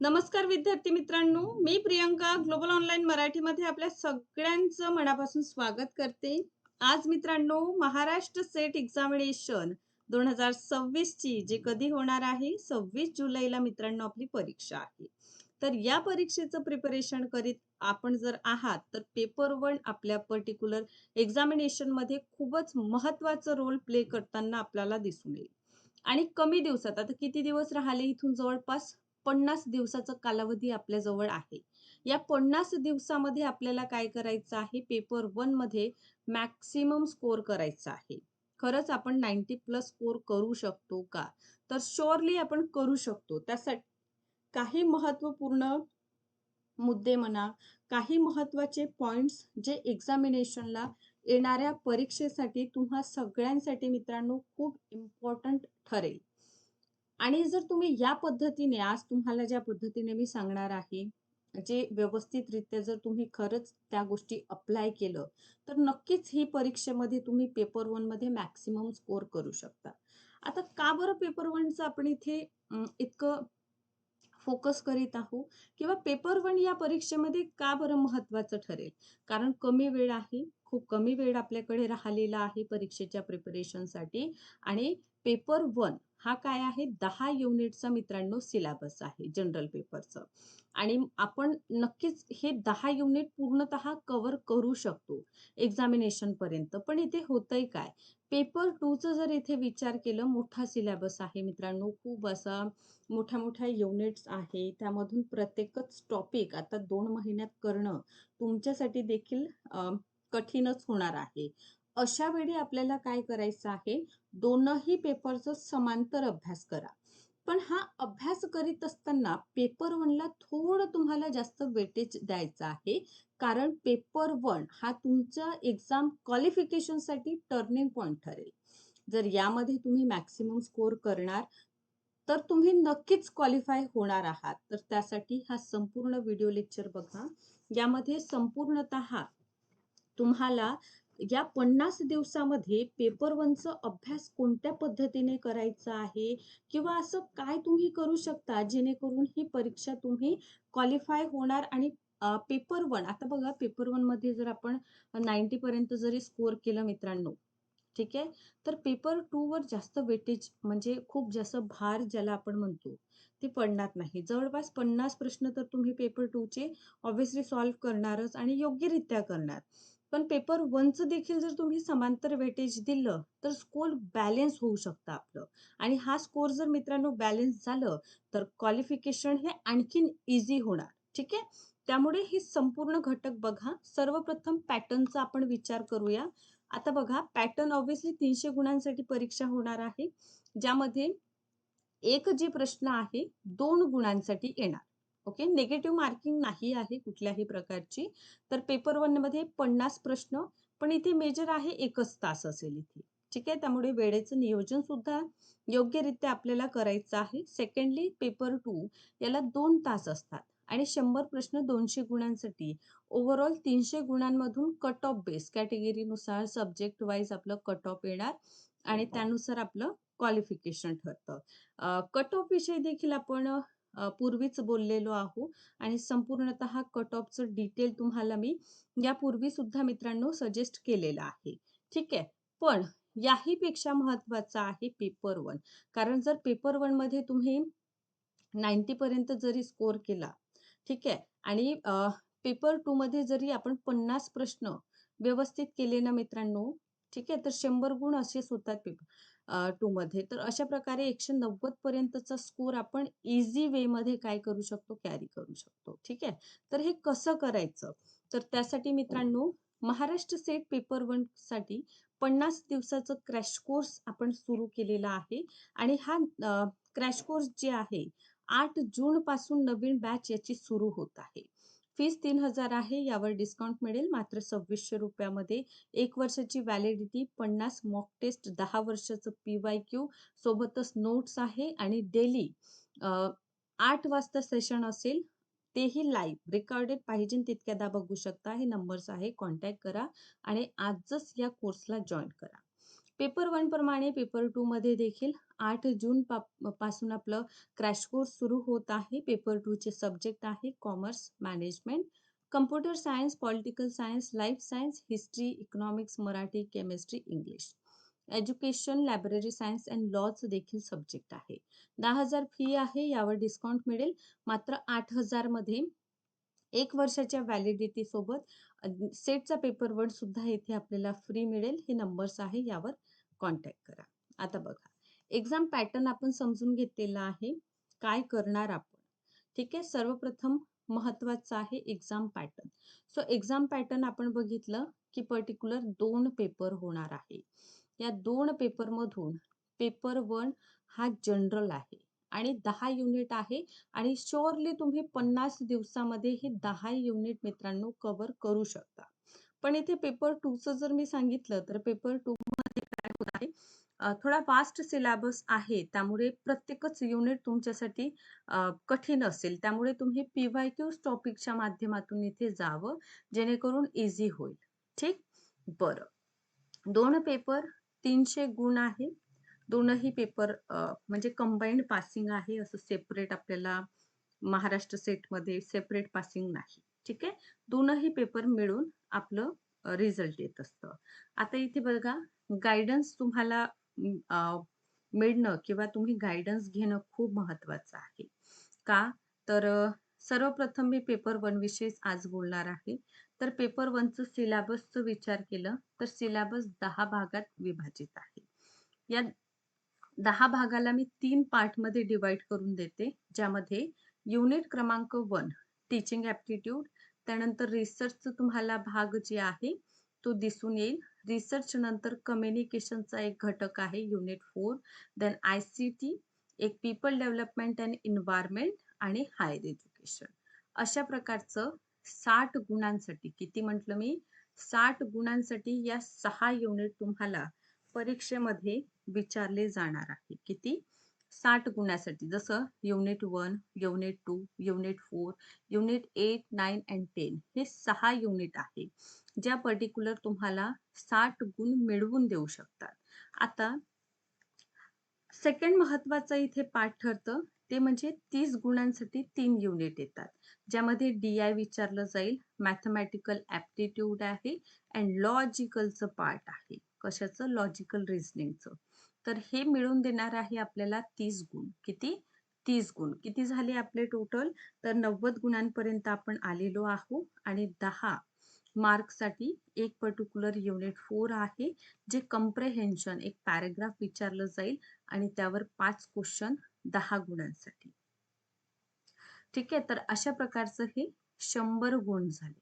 नमस्कार विद्यार्थी मित्रांनो, मी प्रियंका ग्लोबल ऑनलाईन मराठीमध्ये आपल्या सगळ्यांचं मनापासून स्वागत करते. आज मित्रांनो, महाराष्ट्र सेट एक्झामिनेशन 2026 ची जे कधी होणार आहे 26 जुलैला मित्रांनो आपली परीक्षा आहे. तर या परीक्षेचं प्रिपरेशन करीत आपण जर आहात तर पेपर 1 आपल्या पर्टिक्युलर एक्झामिनेशन मध्ये खूपच महत्त्वाचा रोल प्ले करताना आपल्याला दिसून येईल. आणि कमी दिवसात आता किती दिवस राहिले इथून जवळपास 50 दिवसाचा कालावधी आपल्या जवळ आहे. या 50 दिवसामध्ये आपल्याला काय करायचं आहे, पेपर 1 मध्ये मॅक्सिमम स्कोर करायचा आहे. खरंच आपण 90 प्लस स्कोर करू शकतो का? तर शुअरली आपण करू शकतो. त्यासाठी काही महत्त्वपूर्ण मुद्दे म्हणा, काही महत्त्वाचे पॉइंट्स जे एक्झामिनेशनला येणाऱ्या परीक्षेसाठी तुम्हा सगळ्यांसाठी मित्रांनो खूप इम्पॉर्टंट ठरेल. आणि जर तुम्ही या पद्धतीने आज तुम्हाला ज्या पद्धतीने मी सांगणार आहे, जे व्यवस्थितरित्या जर तुम्ही खरंच त्या गोष्टी अप्लाय केलं, तर नक्कीच ही परीक्षेमध्ये तुम्ही पेपर 1 मध्ये मॅक्सिमम स्कोर करू शकता. आता का बरं पेपर 1चं आपण इथे इतकं फोकस करीत आहोत किंवा पेपर 1 या परीक्षेमध्ये का बरं महत्त्वाचं ठरेल? कारण कमी वेळ आहे. खूप कमी वेळ आपल्याकडे राहिलेला आहे परीक्षेच्या प्रिपरेशनसाठी आणि पेपर 1 हा काय आहे 10 युनिटचा मित्रांनो सिलेबस आहे जनरल पेपरचं आणि आपण नक्कीच हे 10 युनिट पूर्णतः कव्हर करू शकतो एक्झामिनेशन पर्यंत. पण इथे होतंय काय? पेपर 2 चा जर इथे विचार केलं मोठा सिलेबस आहे मित्रांनो. खूप असा मोठ्या-मोठ्या युनिट्स आहे. त्यामधून प्रत्येकच टॉपिक आता 2 महिन्यात करणं तुमच्यासाठी देखील कठीणच होणार आहे. अशा वेळी आपल्याला काय करायचं आहे, दोनही पेपरचा समांतर अभ्यास करा. पण हा अभ्यास करीत असताना पेपर 1 ला थोडं तुम्हाला जास्त वेटेज द्यायचं आहे. कारण पेपर 1 हा तुमच्या एक्झाम क्वालिफिकेशनसाठी टर्निंग पॉइंट ठरेल. जर यामध्ये तुम्ही मॅक्सिमम स्कोर करणार, तर तुम्ही नक्कीच क्वालिफाय होणार आहात. तर त्यासाठी हा संपूर्ण व्हिडिओ लेक्चर बघा. यामध्ये संपूर्णतः तुम्हाला या 50 दिवसामध्ये पेपर 1 चा अभ्यास कोणत्या पद्धतीने करायचा आहे किंवा असं काय तुम्ही करू शकता जेणेकरून ही परीक्षा तुम्ही क्वालिफाय होणार आणि पेपर 1 आता बघा पेपर 1 मध्ये जर आपण 90 पर्यंत जरी स्कोर केलं मित्रांनो, ठीक आहे. तर पेपर 2 वर जास्त वेटेज म्हणजे खूप जास्त भार ज्याला आपण म्हणतो, ते पडणार नाही. जवळपास 50 प्रश्न तर तुम्ही पेपर 2 चे ऑब्व्हियसली सॉल्व्ह करणारच आणि योग्यरित्या करणार. पण पेपर 1 चं देखील जर तुम्ही समांतर वेटेज दिलं, तर स्कोर बॅलन्स होऊ शकतं आपलं आणि हा स्कोर जर मित्रांनो बॅलन्स झालं, तर क्वालिफिकेशन हे आणखीन ईझी होणार. ठीक आहे. त्यामुळे हे संपूर्ण घटक बघा. सर्वप्रथम पॅटर्नचा आपण विचार करूया. आता बघा पॅटर्न ऑब्व्हियसली 300 गुणांसाठी परीक्षा होणार आहे. ज्यामध्ये एक जे प्रश्न आहे 2 गुणांसाठी येणार. ओके. निगेटिव्ह मार्किंग नाही आहे कुठल्याही प्रकारची. तर पेपर 1 मध्ये 50 प्रश्न, पण इथे मेजर आहे 1च तास असेल इथे. ठीक आहे. त्यामुळे वेळेचं नियोजन सुद्धा योग्यरित्या आपल्याला करायचं आहे. सेकंडली पेपर 2 याला 2 तास असतात आणि 100 प्रश्न 200 गुणांसाठी. ओव्हरऑल 300 गुणांमधून कट ऑफ बेस कॅटेगरीनुसार सब्जेक्ट वाईज आपलं कट ऑफ येणार आणि त्यानुसार आपलं क्वालिफिकेशन ठरतं. कट ऑफ विषयी देखील आपण पूर्वीच बोललेलो आहोत आणि संपूर्णतः कट ऑफचं डिटेल तुम्हाला मी यापूर्वी सुद्धा मित्रांनो सजेस्ट केलेलं आहे. ठीक आहे. पण याही पेक्षा महत्त्वाचं आहे पेपर 1. कारण जर पेपर 1 मध्ये तुम्ही 90 पर्यंत जरी स्कोर केला, ठीक आहे. आणि पेपर 2 मध्ये जरी आपण 50 प्रश्न व्यवस्थित केले ना मित्रांनो, ठीक आहे. तर 100 गुण असेच होतात पेपर 2 मध्ये. तर अशा प्रकारे 190 पर्यंतचा स्कोर आपण ईझी वेमध्ये काय करू शकतो, कॅरी करू शकतो. ठीक आहे. तर हे कसं करायचं? तर त्यासाठी मित्रांनो महाराष्ट्र सेट पेपर 1 साठी 50 दिवसाचं क्रॅश कोर्स आपण सुरू केलेला आहे आणि हा क्रॅश कोर्स जे आहे 8 जून पासून नवीन बॅच याची सुरू होत आहे. फीस 3000 आहे. यावर डिस्काउंट मिळेल मात्र 2600 मध्ये. 1 वर्षाची व्हॅलिडिटी, 50 मॉक टेस्ट, 10 वर्षाचं PYQ सोबतच नोट्स आहे आणि डेली 8 वाजता सेशन असेल. तेही लाईव्ह रेकॉर्डेड पाहिजे तितक्यादा बघू शकता. हे नंबर्स आहे. कॉन्टॅक्ट करा आणि आजच या कोर्सला जॉइन करा. पेपर 1 प्रमाणे पेपर 2 मध्ये देखील 8 जून पासून आपलं क्रॅश कोर्स सुरू होत आहे. पेपर 2 चे सब्जेक्ट आहे commerce, management, computer science, political science, life science, history, economics, Marathi, chemistry, English. Education, library science and लॉचं देखील सब्जेक्ट आहे. 10,000 फी आहे. यावर डिस्काउंट मिळेल. मात्र 8,000 मध्ये 1 वर्षाच्या व्हॅलिडिटी सोबत सेटचा पेपर 1 सुद्धा इथे आपल्याला फ्री मिळेल. हे नंबर्स आहे, यावर कॉन्टॅक्ट करा. आता बघा, एक्झाम पॅटर्न आपण समजून घेतलेला आहे. काय करणार आपण? ठीक आहे. सर्वप्रथम महत्त्वाचं आहे exam pattern. So exam pattern आपण बघितलं की पर्टिक्युलर 2 पेपर होणार आहे. या 2 पेपरमधून पेपर 1 हा जनरल आहे आणि 10 युनिट आहे आणि शुअरली तुम्ही 50 दिवसामध्ये हे 10 युनिट मित्रांनो कव्हर करू शकता. पण इथे पेपर 2 चं जर मी सांगितलं तर पेपर 2 मध्ये काय होत आहे, थोडा वास्ट सिलेबस आहे. त्यामुळे प्रत्येकच युनिट तुमच्यासाठी कठीण असेल. त्यामुळे तुम्ही पी-वाय-क्यूज टॉपिकच्या माध्यमातून इथे जावं, जेणेकरून इझी होईल. ठीक? बरं. 2 पेपर 300 गुण आहे. दोनही पेपर म्हणजे कंबाइंड पासिंग आहे. असं सेपरेट आपल्याला महाराष्ट्र सेटमध्ये सेपरेट पासिंग नाही. ठीक आहे. दोनही पेपर मिळून आपलं रिझल्ट येत असतं. आता इथे बघा, गाईडन्स तुम्हाला मिळणं किंवा तुम्ही गाईडन्स घेणं खूप महत्वाचं आहे. का? तर सर्वप्रथम मी पेपर 1 विषयीच आज बोलणार आहे. तर पेपर 1 चं सिलेबसचा विचार केलं तर सिलेबस 10 भागात विभाजित आहे. या 10 भागाला मी 3 पार्टमध्ये डिवाइड करून देते, ज्यामध्ये युनिट क्रमांक 1 टीचिंग ॲप्टिट्यूड, त्यानंतर रिसर्चचं तुम्हाला भाग जे आहे तो दिसून येईल. रिसर्च नंतर कम्युनिकेशनचा एक घटक आहे युनिट 4, देन आय-सी-टी, एक पीपल डेव्हलपमेंट अँड एन्व्हायर्नमेंट आणि हायर एज्युकेशन. अशा प्रकारचं 60 गुणांसाठी, किती म्हटलं मी? 60 गुणांसाठी या 6 युनिट तुम्हाला परीक्षेमध्ये विचारले जाणार आहे. किती? 60 गुणासाठी. जसं unit 1, unit 2, unit 4, unit 8, 9 and 10 हे 6 युनिट आहे. ज्या पर्टिक्युलर तुम्हाला 60 गुण मिळवून देऊ शकतात. आता सेकंड महत्त्वाचं इथे पाठ ठरतं, ते म्हणजे 30 गुणांसाठी 3 युनिट येतात. ज्यामध्ये डी-आय विचारलं जाईल, मॅथेमॅटिकल ॲप्टिट्यूड आहे अँड लॉजिकलचं पार्ट आहे. कशाचं? लॉजिकल रिझनिंगचं. तर हे मिळून देणार आहे आपल्याला 30 गुण. किती? 30 गुण. किती झाले आपले टोटल? तर 90 गुणांपर्यंत आपण आलेलो आहोत आणि 10 मार्क्ससाठी एक पर्टिक्युलर युनिट 4 आहे, जे कम्प्रेहेन्शन एक पॅराग्राफ विचारलं जाईल आणि त्यावर 5 क्वेश्चन 10 गुणांसाठी. ठीक आहे. तर अशा प्रकारचं हे 100 गुण झाले.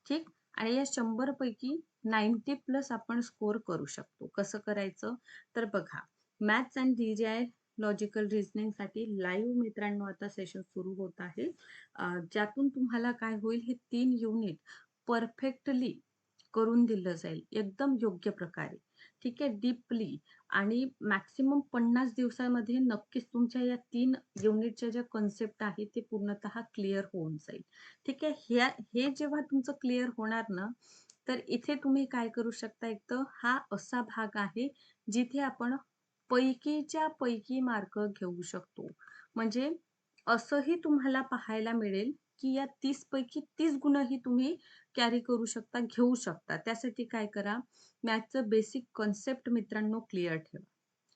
ठीक? आणि या 100 पैकी 90+ आपण स्कोर करू शकतो. कसं करायचं? तर बघा, मॅथ्स अँड डी-आय लॉजिकल रिझनिंगसाठी लाईव्ह मित्रांनो आता सेशन सुरू होत आहे. ज्यातून तुम्हाला काय होईल, हे 3 युनिट परफेक्टली करून दिलं जाईल एकदम योग्य प्रकारे. ठीक आहे. डीपली आणि मॅक्सिमम 50 दिवसामध्ये नक्कीच तुमच्या या 3 युनिटच्या ज्या कन्सेप्ट आहेत ते पूर्णतः क्लिअर होऊन जाईल. ठीक आहे. हे जेव्हा तुमचं क्लिअर होणार ना, तर इथे तुम्ही काय करू शकता, एक तर हा असा भाग आहे जिथे आपण पैकीच्या पैकी मार्क घेऊ शकतो. म्हणजे असंही तुम्हाला पाहायला मिळेल की या 30 पैकी 30 गुणही तुम्ही कॅरी करू शकता, घेऊ शकता. त्यासाठी काय करा, मॅथ्सचं बेसिक कन्सेप्ट मित्रांनो क्लिअर ठेवा.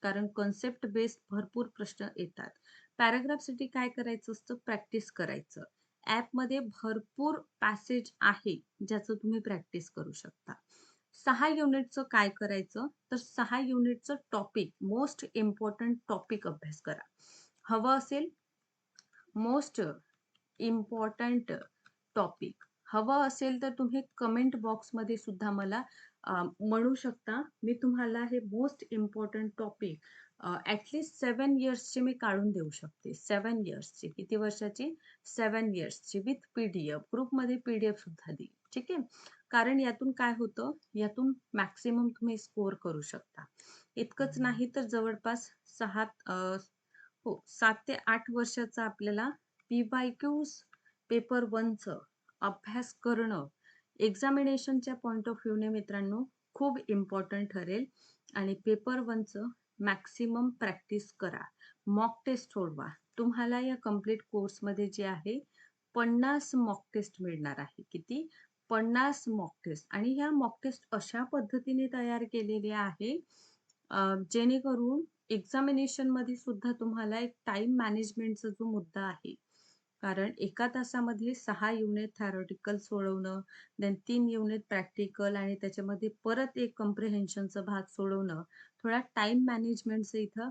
कारण कन्सेप्ट बेस्ड भरपूर प्रश्न येतात. पॅराग्राफसाठी काय करायचं असतं, प्रॅक्टिस करायचं. ॲपमध्ये भरपूर पॅसेज आहे, ज्याचं तुम्ही प्रॅक्टिस करू शकता. 6 युनिटचं काय करायचं, तर 6 युनिटचं टॉपिक, मोस्ट इम्पॉर्टंट टॉपिक अभ्यास करा. हवं असेल मोस्ट इम्पॉर्टंट टॉपिक हवं असेल तर तुम्ही कमेंट बॉक्समध्ये सुद्धा मला म्हणू शकता. मी तुम्हाला हे मोस्ट इम्पॉर्टंट टॉपिक ॲटलीस्ट 7 इयर्सचे मी काढून देऊ शकते. 7 इयर्सची. किती वर्षाची? 7 इयर्सची विथ PDF. ग्रुपमध्ये PDF सुद्धा देईल. ठीक आहे. कारण यातून काय होतं, यातून मॅक्सिमम तुम्ही स्कोर करू शकता. इतकंच नाही तर जवळपास 7 ते 8 वर्षाचा आपल्याला पी-वाय-क्यूज पेपर 1चं अभ्यास करणं एक्झामिनेशनच्या पॉइंट ऑफ व्ह्यूने मित्रांनो खूप इम्पॉर्टंट ठरेल. आणि पेपर 1चं मॅक्सिमम प्रॅक्टिस करा. मॉक टेस्ट सोडवा. तुम्हाला या कंप्लीट कोर्समध्ये जे आहे 50 मॉक टेस्ट मिळणार आहे. किती? 50 मॉक टेस्ट आणि ह्या मॉक टेस्ट अशा पद्धतीने तयार केलेल्या आहे जेणेकरून एक्झामिनेशनमध्ये सुद्धा तुम्हाला एक टाईम मॅनेजमेंटचा जो मुद्दा आहे, कारण एका तासामध्ये 6 युनिट थेरॉटिकल सोडवणं, देन 3 युनिट प्रॅक्टिकल आणि त्याच्यामध्ये परत एक कॉम्प्रिहेन्शनचा भाग सोडवणं, थोडा टाईम मॅनेजमेंटचं इथं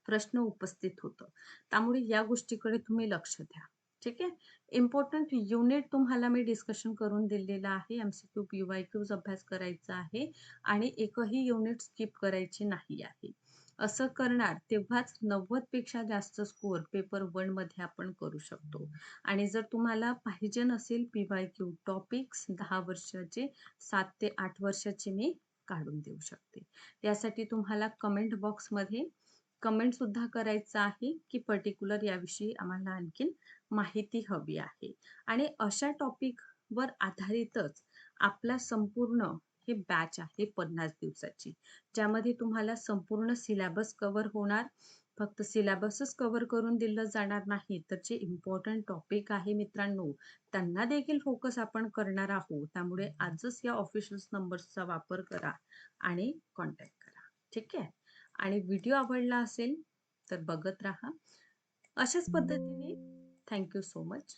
प्रश्न उपस्थित होतं. त्यामुळे या गोष्टीकडे तुम्ही लक्ष द्या. ठीक आहे. इम्पोर्टंट युनिट तुम्हाला मी डिस्कशन करून दिलेलं आहे. एम-सी-क्यू, पी-वाय-क्यूज अभ्यास करायचा आहे आणि एकही युनिट स्किप करायची नाही आहे. असं करणार तेव्हाच 90 पेक्षा जास्त स्कोर पेपर 1 मध्ये आपण करू शकतो. आणि जर तुम्हाला पाहिजे नसेल पी-वाय-क्यू टॉपिक्स 10 वर्षाचे 7 ते 8 वर्षाचे मी काढून देऊ शकते. यासाठी तुम्हाला कमेंट बॉक्समध्ये कमेंट सुद्धा करायचं आहे, की पर्टिक्युलर याविषयी आम्हाला आणखीन माहिती हवी आहे. आणि अशा टॉपिकवर आधारितच आपला संपूर्ण हे बॅच आहे 50 दिवसाची. ज्यामध्ये तुम्हाला संपूर्ण सिलेबस कव्हर होणार. फक्त सिलेबसच कव्हर करून दिलं जाणार नाही, तर जे इम्पोर्टंट टॉपिक आहे मित्रांनो, त्यांना देखील फोकस आपण करणार आहोत. त्यामुळे आजच या ऑफिशियल नंबर्सचा वापर करा आणि कॉन्टॅक्ट करा. ठीक आहे? आणि व्हिडिओ आवडला असेल तर बघत राहा. अशाच पद्धतीने थँक यू सो मच.